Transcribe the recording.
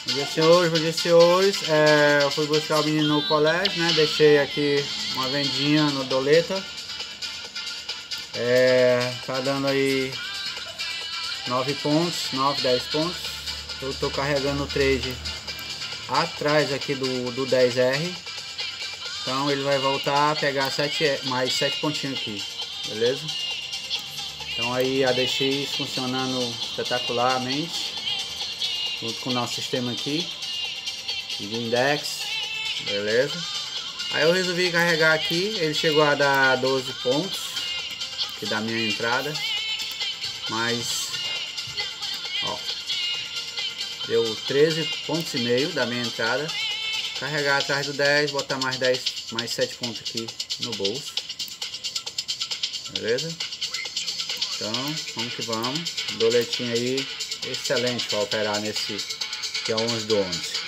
Bom dia senhores, eu fui buscar o menino no colégio, né? Deixei aqui uma vendinha no doleta. Tá dando aí 9 pontos, 9, 10 pontos. Eu tô carregando o trade atrás aqui do 10R. Então ele vai voltar a pegar mais 7 pontinhos aqui, beleza? Então aí a DX funcionando espetacularmente, junto com o nosso sistema aqui de index, beleza? Aí eu resolvi carregar aqui, ele chegou a dar 12 pontos aqui da minha entrada, mas ó, deu 13,5 pontos da minha entrada. Carregar atrás do 10, botar mais 7 pontos aqui no bolso, beleza? Então vamos que vamos, doletinho aí excelente para operar nesse dia 11/11.